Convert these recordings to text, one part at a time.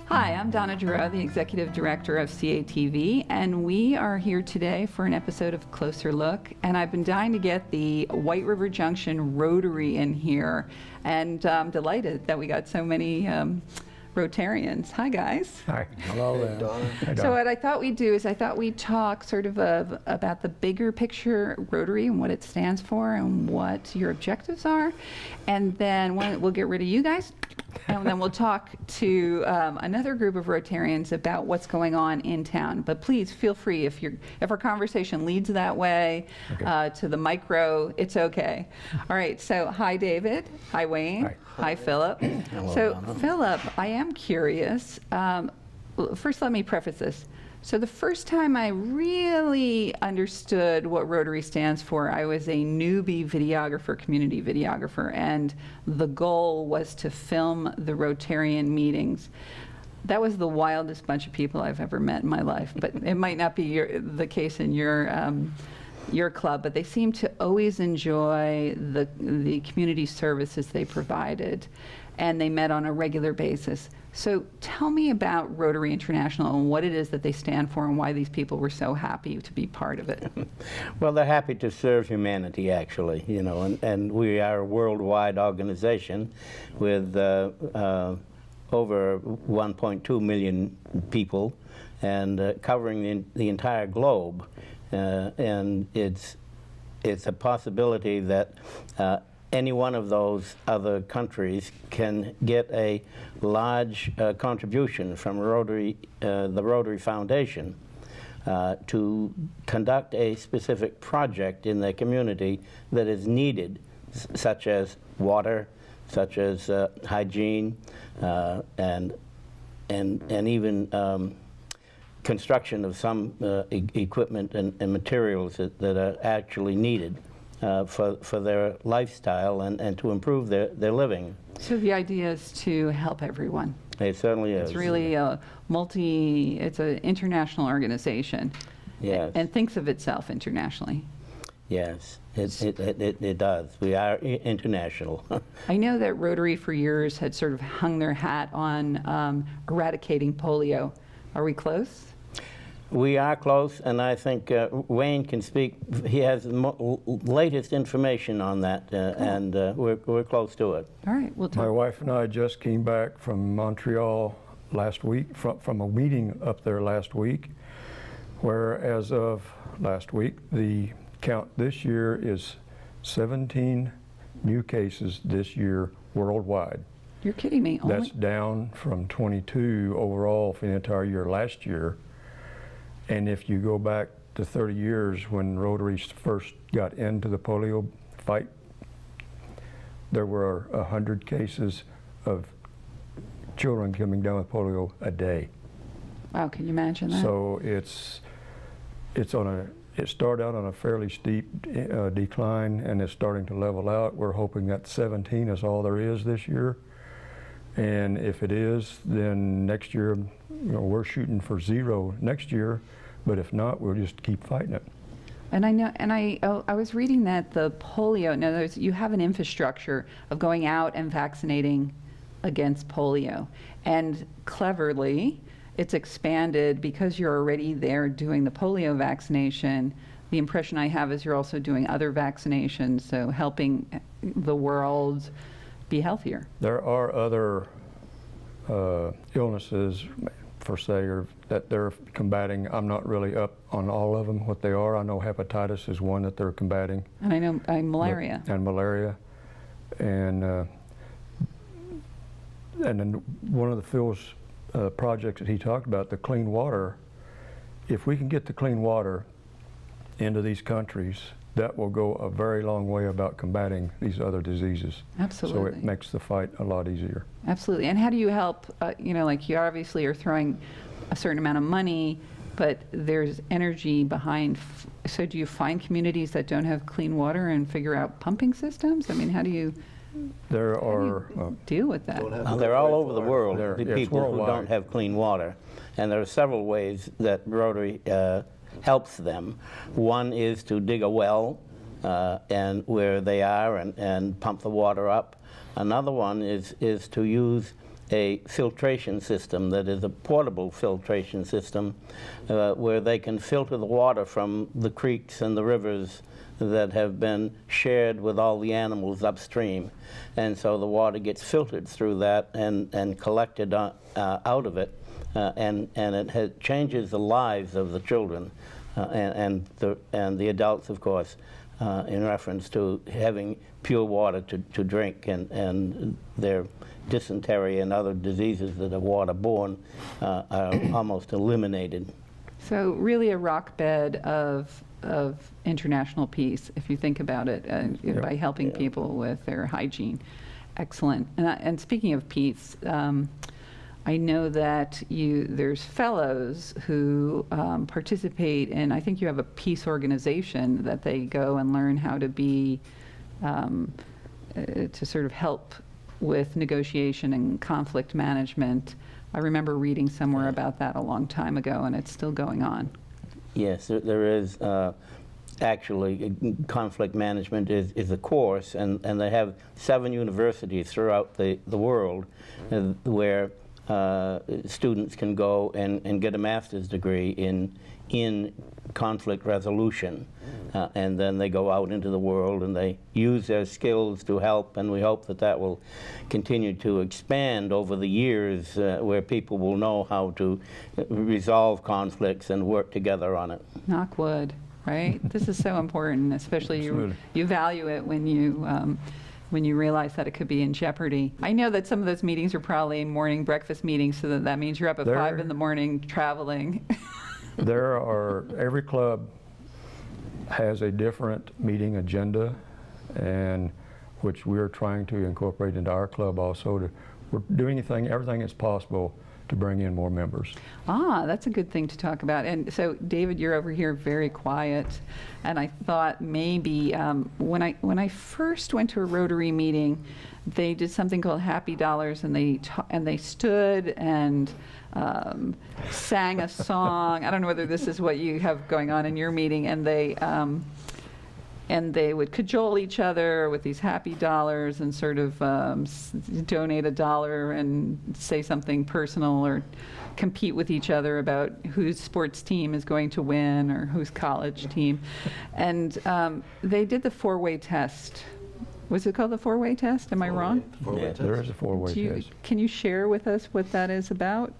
Hi, I'm Donna Giroux, the Executive Director of CATV, and we are here today for an episode of Closer Look. And I've been dying to get the White River Junction Rotary in here, and I'm delighted that we got so many Rotarians. Hi, guys. Hi. Hello there. Donna. Hi, Donna. So what I thought we'd do is I thought we'd talk sort of about the bigger picture Rotary and what it stands for and what your objectives are. And then we'll get rid of you guys. And then we'll talk to another group of Rotarians about what's going on in town. But please feel free, if our conversation leads that way, Okay. to the micro, it's okay. All right, so hi David, hi Wayne, hi Philip. So Donna. Philip, I am curious. First, let me preface this. So the first time I really understood what Rotary stands for, I was a newbie videographer, community videographer, and the goal was to film the Rotarian meetings. That was the wildest bunch of people I've ever met in my life, but it might not be the case in your club, but they seemed to always enjoy the community services they provided, and they met on a regular basis. So tell me about Rotary International and what it is that they stand for and why these people were so happy to be part of it. Well, they're happy to serve humanity, actually, you know, and we are a worldwide organization with over 1.2 million people and covering the entire globe. And it's a possibility that any one of those other countries can get a large contribution from Rotary, the Rotary Foundation, to conduct a specific project in their community that is needed, such as water, such as hygiene, and even construction of some equipment and materials that are actually needed for their lifestyle and to improve their living. So the idea is to help everyone. It certainly is. It's really it's an international organization. Yes. And thinks of itself internationally. Yes, it does. We are international. I know that Rotary for years had sort of hung their hat on eradicating polio. Are we close? We are close, and I think Wayne can speak. He has the latest information on that, and we're close to it. All right, we'll talk. My wife and I just came back from Montreal last week, from a meeting up there last week, where as of last week, the count this year is 17 new cases this year worldwide. You're kidding me. That's down from 22 overall for the entire year last year. And if you go back to 30 years when Rotary first got into the polio fight, there were 100 cases of children coming down with polio a day. Wow, can you imagine that? So it started out on a fairly steep decline, and it's starting to level out. We're hoping that 17 is all there is this year. And if it is, then next year, we're shooting for 0 next year, but if not, we'll just keep fighting it. And I know, and I was reading that the polio, in other words, you have an infrastructure of going out and vaccinating against polio. And cleverly, it's expanded because you're already there doing the polio vaccination. The impression I have is you're also doing other vaccinations, so helping the world be healthier. There are other illnesses, per se, or that they're combating. I'm not really up on all of them, what they are. I know hepatitis is one that they're combating. And I know malaria. And malaria. And then one of the Phil's projects that he talked about, the clean water, if we can get the clean water into these countries, that will go a very long way about combating these other diseases. Absolutely. So it makes the fight a lot easier. Absolutely. And how do you help, like you obviously are throwing a certain amount of money, but there's energy behind. So do you find communities that don't have clean water and figure out pumping systems? I mean, how do you deal with that? They're all over the world, They're- the it's people who worldwide. don't have clean water. And there are several ways that Rotary helps them. One is to dig a well and where they are and pump the water up. Another one is to use a filtration system that is a portable filtration system where they can filter the water from the creeks and the rivers that have been shared with all the animals upstream. And so the water gets filtered through that and collected out of it, and it changes the lives of the children and the adults, of course, in reference to having pure water to drink, and their dysentery and other diseases that are waterborne are almost eliminated. So really a rock bed of international peace, if you think about it, by helping people with their hygiene. Excellent. And speaking of peace, I know that there's fellows who participate in, I think you have a peace organization that they go and learn how to be, to sort of help with negotiation and conflict management. I remember reading somewhere about that a long time ago, and it's still going on. Yes, there is actually conflict management is a course, and they have 7 universities throughout the world where students can go and get a master's degree in conflict resolution, and then they go out into the world and they use their skills to help, and we hope that that will continue to expand over the years, where people will know how to resolve conflicts and work together on it. Knock wood, right? This is so important, especially you value it when you realize that it could be in jeopardy. I know that some of those meetings are probably morning breakfast meetings, so that means you're up at 5 in the morning traveling. Every club has a different meeting agenda, and which we're trying to incorporate into our club also. We're doing everything that's possible to bring in more members. That's a good thing to talk about. And so, David, you're over here very quiet, and I thought maybe when I first went to a Rotary meeting, they did something called Happy Dollars, and they stood and sang a song. I don't know whether this is what you have going on in your meeting, and they would cajole each other with these happy dollars and sort of donate $1 and say something personal, or compete with each other about whose sports team is going to win or whose college team. And they did the 4-way test. Was it called the 4-way test? Am I wrong? Yeah, there is a 4-way test. Can you share with us what that is about?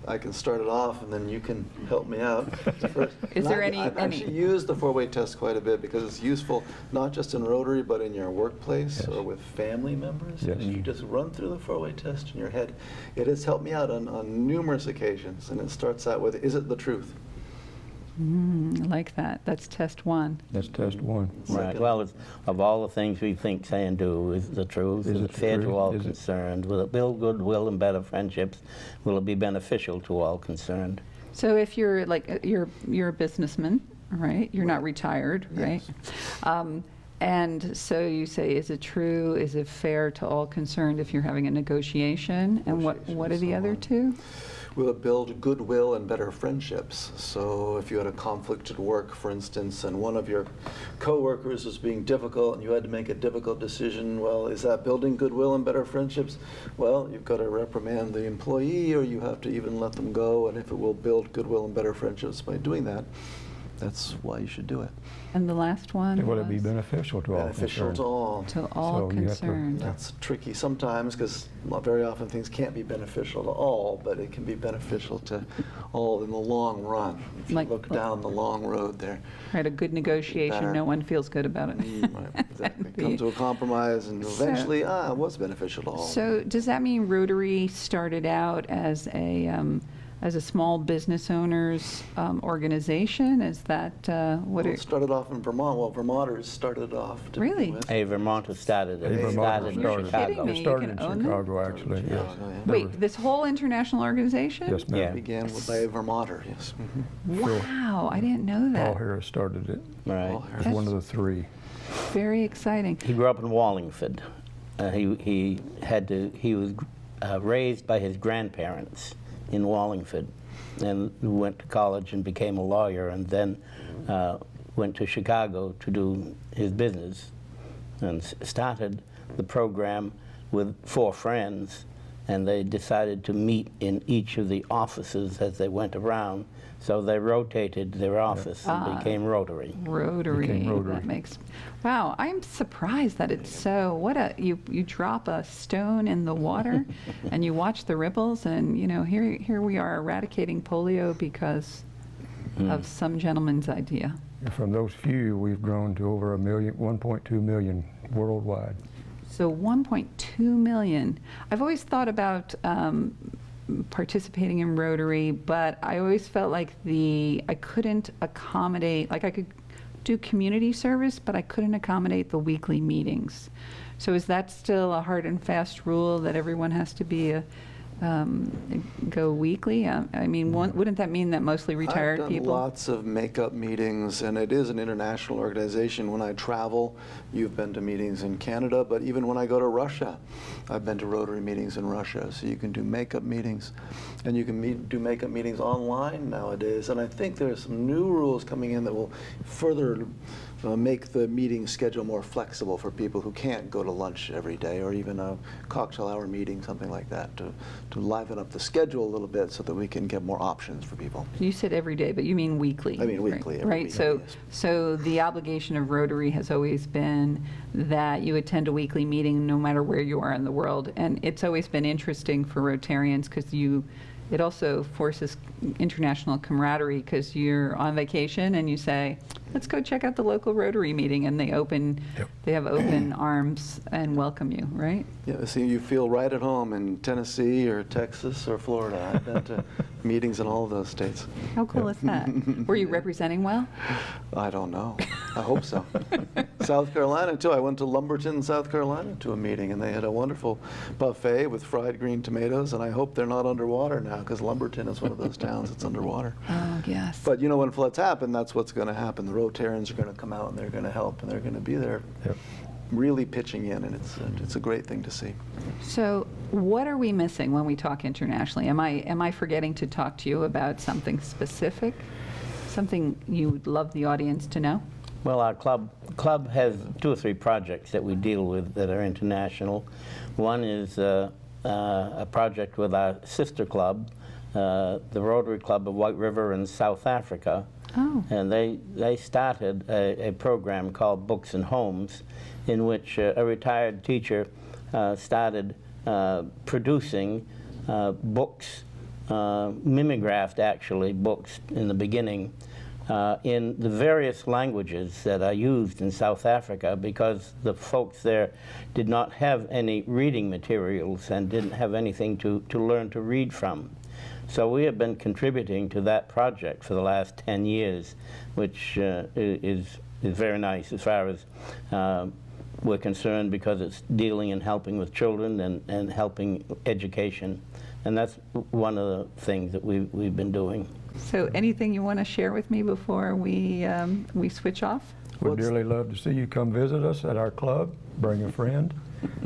I can start it off, and then you can help me out. Is there I've actually used the 4-way test quite a bit because it's useful not just in Rotary, but in your workplace or with family members. Yes. And you just run through the 4-way test in your head. It has helped me out on numerous occasions, and it starts out with, is it the truth? I like that. That's test 1. That's test 1. Right. Well, of all the things we think, say, and do, is it the truth? Is it fair to all concerned? Will it build goodwill and better friendships? Will it be beneficial to all concerned? So if you're like you're a businessman, right? You're not retired, right? And so you say, is it true? Is it fair to all concerned if you're having a negotiation? And what are the other 2? Will it build goodwill and better friendships? So if you had a conflict at work, for instance, and one of your coworkers was being difficult and you had to make a difficult decision, well, is that building goodwill and better friendships? Well, you've got to reprimand the employee, or you have to even let them go, and if it will build goodwill and better friendships by doing that, that's why you should do it. And the last one Will it was be beneficial to all Beneficial concerned? to all. to all So you have to- concerned. That's tricky sometimes, because very often things can't be beneficial to all, but it can be beneficial to all in the long run. If you look down the long road there. Right, a good negotiation, Better. no one feels good about it. Right, exactly. Come to a compromise, and eventually, it was beneficial to all. So does that mean Rotary started out as a small business owners organization? Is that what Well, it started off in Vermont. Well, Vermonters started off to Really? begin with. A Vermonter started it. A It Vermonter started in You're Chicago. kidding me. It You started can in own them? Chicago, actually, yes. Chicago, yeah. Wait, this whole international organization? Yes, ma'am. Yeah. It began by a Vermonter, yes. Wow, I didn't know Paul that. Harris started it. Right. Paul As one of the 3. Very exciting. He grew up in Wallingford. He was raised by his grandparents in Wallingford, and went to college and became a lawyer, and then went to Chicago to do his business, and started the program with 4 friends, and they decided to meet in each of the offices as they went around. So they rotated their office and became Rotary. Rotary. Became Rotary. That makes. Wow, I'm surprised that it's so. What a you drop a stone in the water, and you watch the ripples, and you know here we are eradicating polio because of some gentleman's idea. And from those few, we've grown to over 1.2 million worldwide. So 1.2 million. I've always thought about participating in Rotary, but I always felt like I couldn't accommodate, like I could do community service, but I couldn't accommodate the weekly meetings. So is that still a hard and fast rule that everyone has to be go weekly? I mean, wouldn't that mean that mostly retired I've done people? lots of makeup meetings, and it is an international organization. When I travel, you've been to meetings in Canada, but even when I go to Russia, I've been to Rotary meetings in Russia. So you can do makeup meetings, and you can do makeup meetings online nowadays. And I think there's some new rules coming in that will further make the meeting schedule more flexible for people who can't go to lunch every day, or even a cocktail hour meeting, something like that, to liven up the schedule a little bit so that we can get more options for people. You said every day, but you mean weekly. I mean weekly, every Right, week, so, yes. so the obligation of Rotary has always been that you attend a weekly meeting no matter where you are in the world. And it's always been interesting for Rotarians because it also forces international camaraderie because you're on vacation and you say, let's go check out the local Rotary meeting, and they have open arms and welcome you, right? Yeah, so you feel right at home in Tennessee or Texas or Florida. I've been to meetings in all of those states. How cool is that? Were you representing well? I don't know. I hope so. South Carolina, too. I went to Lumberton, South Carolina to a meeting, and they had a wonderful buffet with fried green tomatoes, and I hope they're not underwater now, because Lumberton is one of those towns that's underwater. Oh, yes. But you know, when floods happen, that's what's going to happen. The Rotarians are going to come out, and they're going to help, and they're going to be there really pitching in, and it's a great thing to see. So what are we missing when we talk internationally? Am I forgetting to talk to you about something specific? Something you would love the audience to know? Well, our club has 2 or 3 projects that we deal with that are international. One is a project with our sister club, the Rotary Club of White River in South Africa. Oh. And they started a program called Books and Homes, in which a retired teacher started producing books, mimeographed actually books in the beginning, in the various languages that are used in South Africa, because the folks there did not have any reading materials and didn't have anything to learn to read from. So we have been contributing to that project for the last 10 years, which is very nice as far as we're concerned, because it's dealing and helping with children and helping education. And that's one of the things that we've been doing. So anything you want to share with me before we switch off? We'd dearly love to see you come visit us at our club, bring a friend.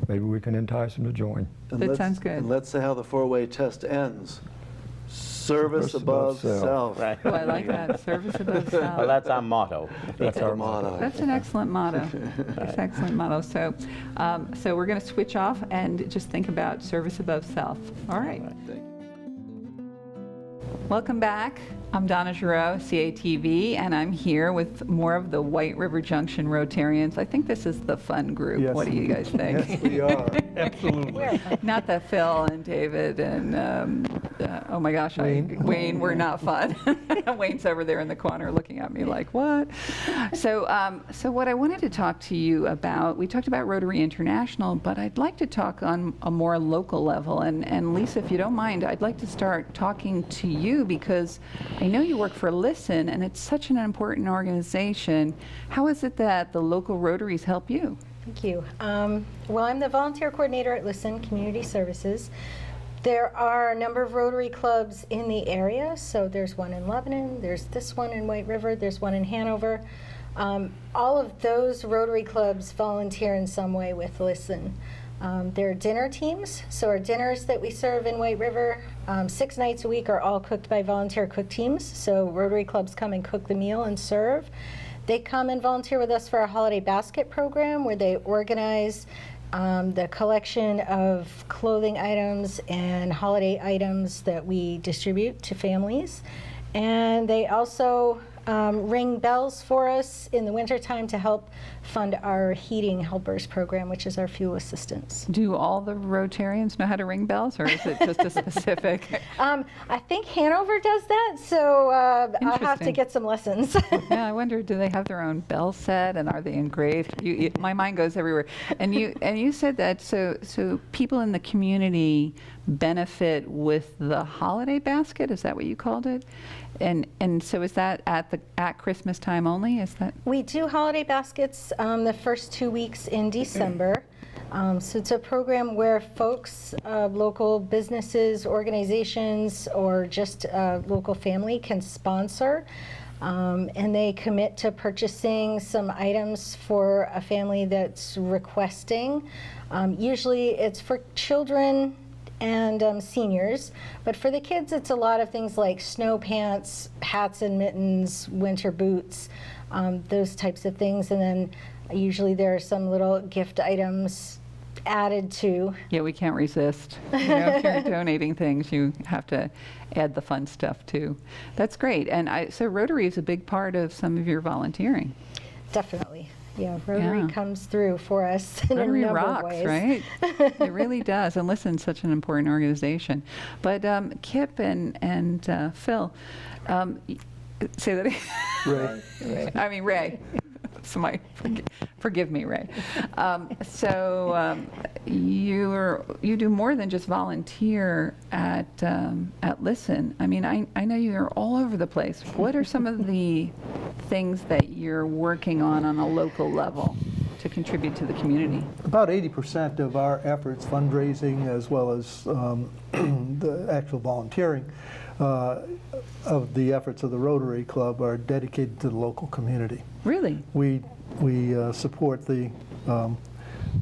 Maybe we can entice them to join. That sounds good. And let's say how the 4-way test ends. Service above self. Right. Oh, I like that. Service above Well, self. that's our motto. That's our motto. That's an excellent motto. That's an excellent motto. So, so we're going to switch off and just think about service above self. All right. Thank you. Welcome back. I'm Donna Giroux, CATV, and I'm here with more of the White River Junction Rotarians. I think this is the fun group. Yes. What do you guys think? Yes, we are. Absolutely. Not that Phil and David and, oh my gosh, Wayne were not fun. Wayne's over there in the corner looking at me like, what? So, so what I wanted to talk to you about, we talked about Rotary International, but I'd like to talk on a more local level. And Lisa, if you don't mind, I'd like to start talking to you because I know you work for Listen, and it's such an important organization. How is it that the local Rotaries help you? Thank you. Well, I'm the volunteer coordinator at Listen Community Services. There are a number of Rotary clubs in the area. So there's one in Lebanon, there's this one in White River, there's one in Hanover. All of those Rotary clubs volunteer in some way with Listen. There are dinner teams. So our dinners that we serve in White River, 6 nights a week, are all cooked by volunteer cook teams. So Rotary clubs come and cook the meal and serve. They come and volunteer with us for our holiday basket program, where they organize the collection of clothing items and holiday items that we distribute to families. And they also ring bells for us in the wintertime to help fund our heating helpers program, which is our fuel assistance. Do all the Rotarians know how to ring bells, or is it just a specific? I think Hanover does that, so I'll have to Interesting. get some lessons. Yeah, I wonder, do they have their own bell set, and are they engraved? My mind goes everywhere. And you said that so people in the community benefit with the holiday basket. Is that what you called it? And so is that at Christmas time only? Is that? We do holiday baskets the first 2 weeks in December. So it's a program where folks, local businesses, organizations, or just local family can sponsor. And they commit to purchasing some items for a family that's requesting. Usually it's for children and seniors, but for the kids it's a lot of things like snow pants, hats and mittens, winter boots, those types of things. And then usually there are some little gift items added to. Yeah, we can't resist. If you're donating things, you have to add the fun stuff too. That's great. And so Rotary is a big part of some of your volunteering. Definitely. Yeah, Rotary comes through for us in Rotary a number rocks, of ways. right? It really does. And listen, such an important organization. But Kip and Phil, say that again. Ray. I mean, Ray. Forgive me, Ray. You do more than just volunteer at Listen. I mean, I know you're all over the place. What are some of the things that you're working on a local level to contribute to the community? About 80% of our efforts, fundraising as well as the actual volunteering of the efforts of the Rotary Club, are dedicated to the local community. Really? We support the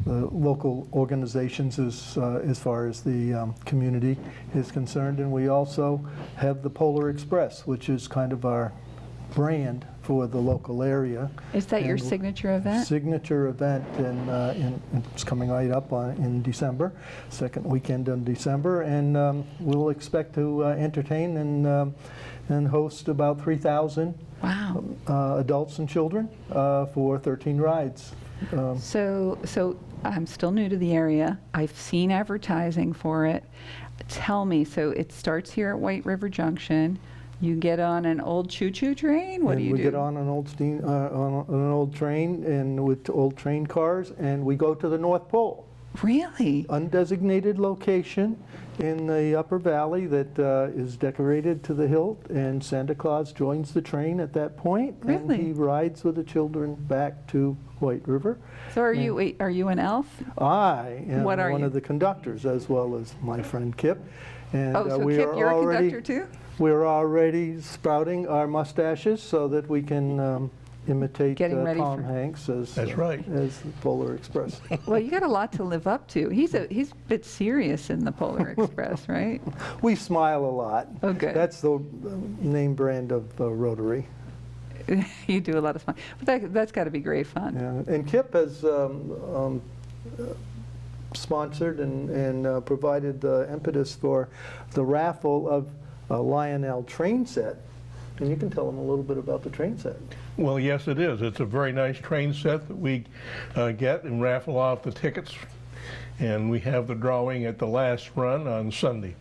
local organizations as far as the community is concerned, and we also have the Polar Express, which is kind of our brand for the local area. Is that your And signature event? Signature event, and it's coming right up in December, second weekend in December, and we'll expect to entertain and host about 3,000 Wow. adults and children for 13 rides. So I'm still new to the area. I've seen advertising for it. Tell me, so it starts here at White River Junction. You get on an old choo-choo train? What do you do? We get on an old on an old train, and with old train cars, and we go to the North Pole. Really? Undesignated location in the upper valley that is decorated to the hilt, and Santa Claus joins the train at that point. Really? And he rides with the children back to White River. So are you an elf? I am What are one you? of the conductors, as well as my friend Kip. And Oh, so we Kip, are you're a already, conductor too? We're already sprouting our mustaches so that we can imitate Getting ready Tom for- Hanks as That's right. as the Polar Express. Well, you got a lot to live up to. He's a bit serious in the Polar Express, right? We smile a lot. Oh, good. That's the name brand of Rotary. You do a lot of fun. But that's got to be great fun. Yeah. And Kip has sponsored and provided the impetus for the raffle of a Lionel train set. And you can tell them a little bit about the train set. Well, yes, it is. It's a very nice train set that we get and raffle off the tickets. And we have the drawing at the last run on Sunday.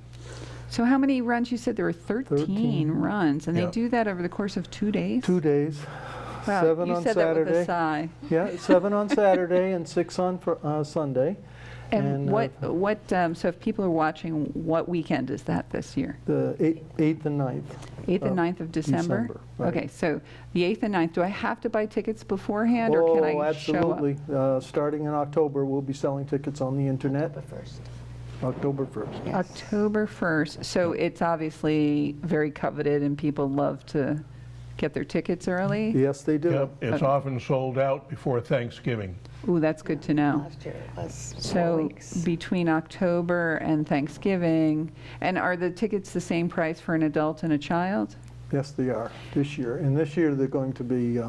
So how many runs? You said there were 13 runs, and Yeah. they do that over the course of 2 days? 2 days. Wow, 7 you on said that with a Saturday. sigh. Yeah, 7 on Saturday and 6 on Sunday. And so if people are watching, what weekend is that this year? The 8th and 9th. 8th and 9th of December? December, right. Okay, so the 8th and 9th, do I have to buy tickets beforehand, or can I show up? absolutely. Starting in October, we'll be selling tickets on the internet. October 1st. October 1st. So it's obviously very coveted, and people love to get their tickets early? Yes, they do. Yep, it's often sold out before Thanksgiving. Ooh, that's good to know. Last year it was 4 So weeks. between October and Thanksgiving, and are the tickets the same price for an adult and a child? Yes, they are, this year. And this year, they're going to be,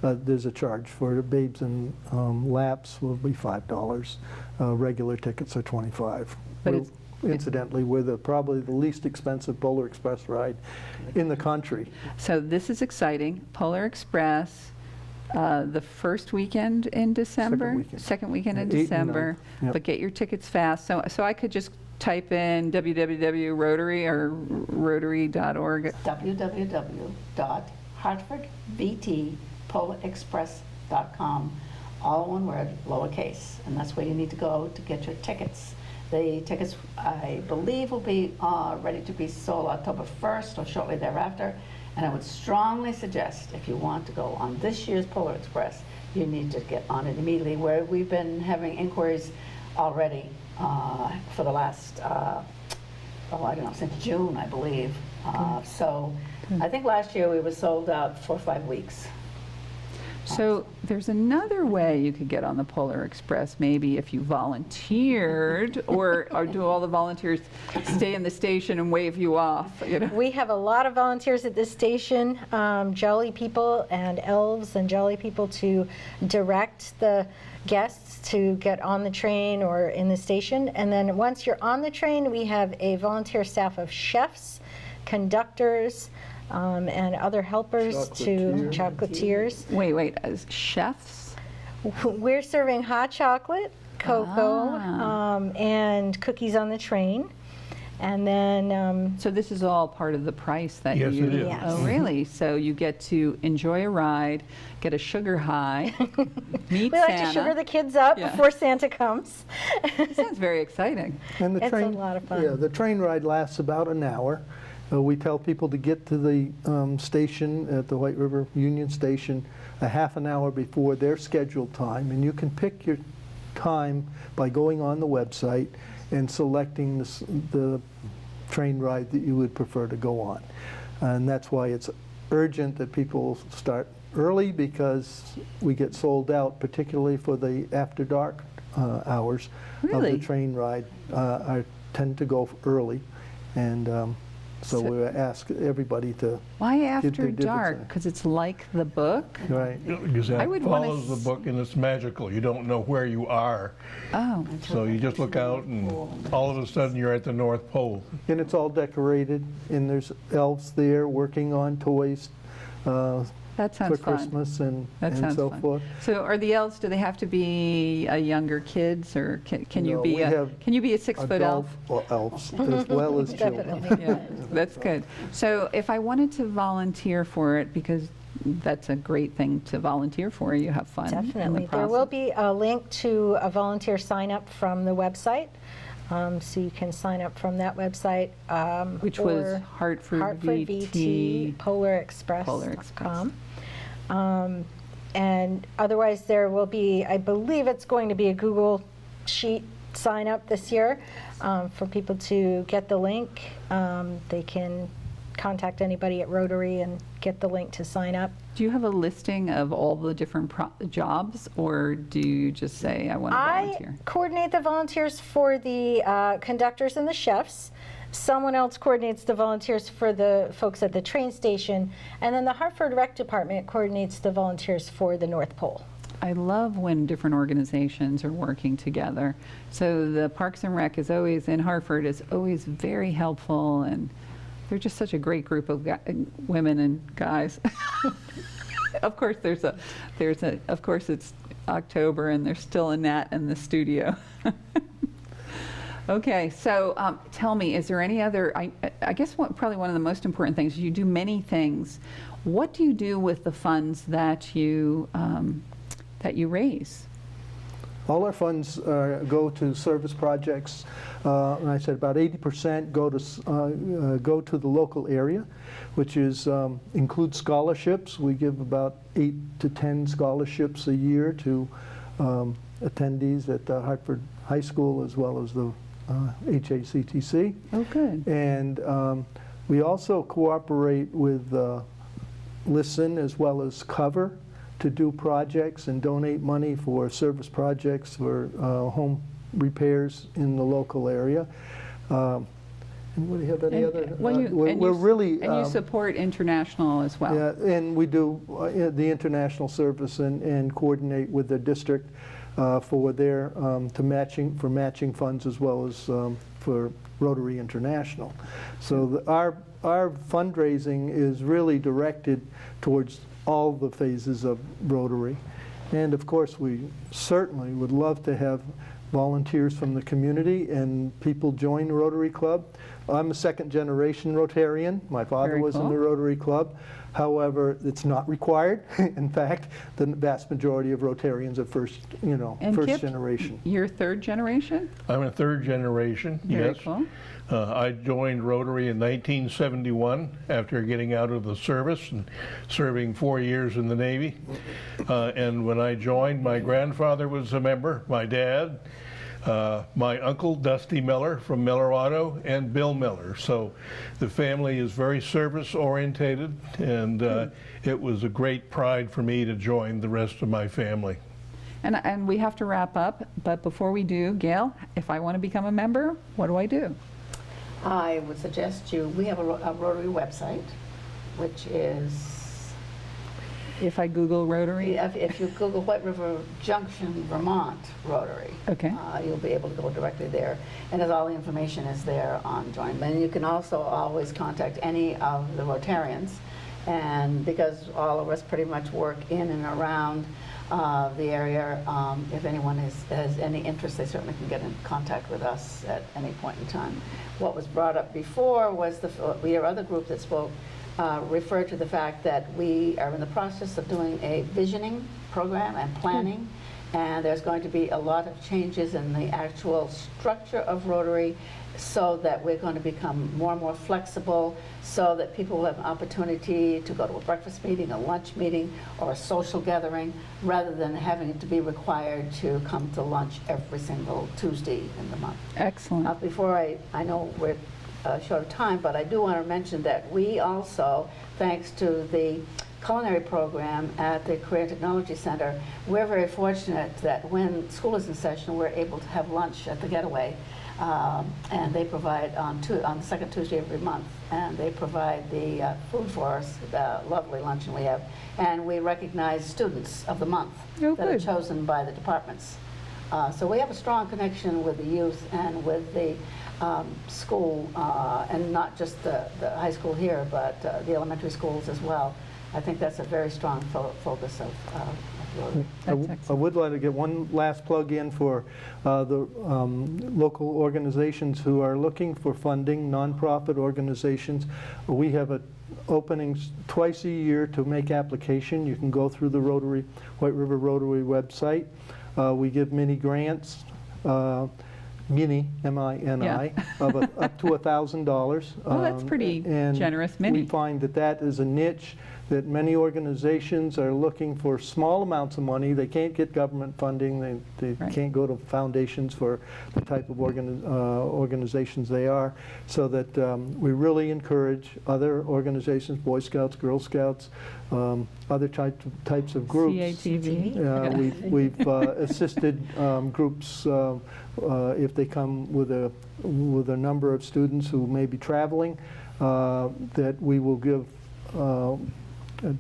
there's a charge for the babes and laps will be $5. Regular tickets are $25. But it's- Incidentally, we're probably the least expensive Polar Express ride in the country. So this is exciting. Polar Express, the first weekend in December? weekend. Second weekend in 8 and 9. December. Yep. But get your tickets fast. So I could just type in www.rotary or rotary.org. www.hartfordvtpolarexpress.com, all one word, lowercase, and that's where you need to go to get your tickets. The tickets, I believe, will be ready to be sold October 1st or shortly thereafter, and I would strongly suggest, if you want to go on this year's Polar Express, you need to get on it immediately, where we've been having inquiries already for the last, I don't know, since June, I believe. So I think last year we were sold out for 5 weeks. So there's another way you could get on the Polar Express, maybe if you volunteered, or do all the volunteers stay in the station and wave you off? You know? We have a lot of volunteers at this station, jolly people and elves and jolly people to direct the guests to get on the train or in the station. And then once you're on the train, we have a volunteer staff of chefs, conductors, and other helpers chocolatiers. Wait, as chefs? We're serving hot chocolate, cocoa, and cookies on the train. And then, So this is all part of the price that Yes, you... it is. Yes. Oh, really? So you get to enjoy a ride, get a sugar high, meet we like Santa. to sugar the kids up Yeah. before Santa comes. Sounds very exciting. And the It's a train, lot of fun. Yeah, the train ride lasts about an hour. We tell people to get to the station at the White River Union Station a half an hour before their scheduled time, and you can pick your time by going on the website and selecting the train ride that you would prefer to go on. And that's why it's urgent that people start early, because we get sold out, particularly for the after dark hours of Really? the train ride. I tend to go early, and so we ask everybody to, Why Get after their divots dark? in. Because it's like the book? right. Because I that would wanna follows the book and it's magical. You don't know where you are. Oh, So you just look out and all of a sudden you're at the North Pole. And it's all decorated, and there's elves there working on toys that for sounds fun. Christmas and That sounds so fun. forth. So are the elves, do they have to be younger kids, or can you No, be we have a 6-foot elf? Or elves, as well as children. Definitely. Yeah, that's good. So if I wanted to volunteer for it, because that's a great thing to volunteer for, you have fun in the Definitely. There will process. be a link to a volunteer sign up from the website. So you can sign up from that website. Which was or Hartford VT, VT. polarexpress.com. And otherwise, there will be, I believe it's going to be a Google Sheet sign up this year for people to get the link. They can contact anybody at Rotary and get the link to sign up. Do you have a listing of all the different jobs, or do you just say, I want to I volunteer? coordinate the volunteers for the conductors and the chefs. Someone else coordinates the volunteers for the folks at the train station. And then the Hartford Rec Department coordinates the volunteers for the North Pole. I love when different organizations are working together. So the Parks and Rec is always, in Hartford, is always very helpful, and they're just such a great group of women and guys. Of course, of course it's October and there's still a gnat in the studio. Okay, so tell me, is there any other, I guess probably one of the most important things, you do many things. What do you do with the funds that you raise? All our funds go to service projects. And I said about 80% go to the local area, which is includes scholarships. We give about 8 to 10 scholarships a year to attendees at Hartford High School, as well as the HACTC. Oh, good. And we also cooperate with Listen as well as Cover to do projects and donate money for service projects for home repairs in the local area. Anybody have any other? Well, We're really. And you support international as well. Yeah, and we do the international service and coordinate with the district for their for matching funds as well as for Rotary International. So our fundraising is really directed towards all the phases of Rotary. And of course, we certainly would love to have volunteers from the community and people join the Rotary Club. I'm a second-generation Rotarian. My father Very was in cool. the Rotary Club. However, it's not required. In fact, the vast majority of Rotarians are first Kip, generation. You're third generation? I'm a third generation, Very yes. cool. I joined Rotary in 1971 after getting out of the service and serving 4 years in the Navy. And when I joined, my grandfather was a member, my dad, my uncle Dusty Miller from Miller Auto, and Bill Miller. So the family is very service orientated, and it was a great pride for me to join the rest of my family. And we have to wrap up, but before we do, Gail, if I want to become a member, what do I do? I would suggest we have a Rotary website, which is, If I Google Rotary? if you Google White River Junction, Vermont Rotary, Okay. you'll be able to go directly there. And all the information is there on join. And you can also always contact any of the Rotarians. And because all of us pretty much work in and around the area, if anyone has any interest, they certainly can get in contact with us at any point in time. What was brought up before was your other group that spoke referred to the fact that we are in the process of doing a visioning program and planning, and there's going to be a lot of changes in the actual structure of Rotary so that we're going to become more and more flexible so that people will have an opportunity to go to a breakfast meeting, a lunch meeting, or a social gathering rather than having to be required to come to lunch every single Tuesday in the month. Excellent. Before I know we're short of time, but I do want to mention that we also, thanks to the culinary program at the Career and Technology Center, we're very fortunate that when school is in session, we're able to have lunch at the Getaway. And they provide on the second Tuesday of every month, and they provide the food for us, the lovely luncheon we have. And we recognize students of the month Oh, that are good. chosen by the departments. So we have a strong connection with the youth and with the school, and not just the high school here, but the elementary schools as well. I think that's a very strong focus of Rotary. That's I would like to get one last plug in for the local organizations who are looking for funding, nonprofit organizations. We have openings twice a year to make application. You can go through the White River Rotary website. We give mini grants, mini, M-I-N-I, of up to $1,000. Oh, that's pretty and generous, mini. We find that is a niche that many organizations are looking for small amounts of money. They can't get government funding. They Right. can't go to foundations for the type of organizations they are. So that we really encourage other organizations, Boy Scouts, Girl Scouts, other types of groups. CATV. We've assisted groups if they come with a number of students who may be traveling, that we will give,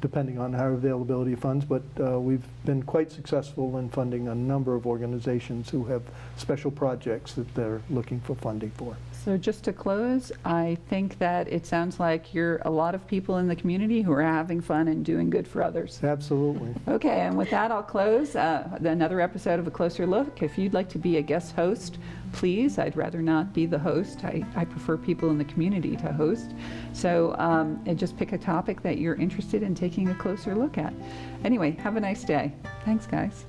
depending on our availability of funds, but we've been quite successful in funding a number of organizations who have special projects that they're looking for funding for. So just to close, I think that it sounds like you're a lot of people in the community who are having fun and doing good for others. Absolutely. Okay, and with that, I'll close another episode of A Closer Look. If you'd like to be a guest host, please. I'd rather not be the host. I prefer people in the community to host. So and just pick a topic that you're interested in taking a closer look at. Anyway, have a nice day. Thanks, guys.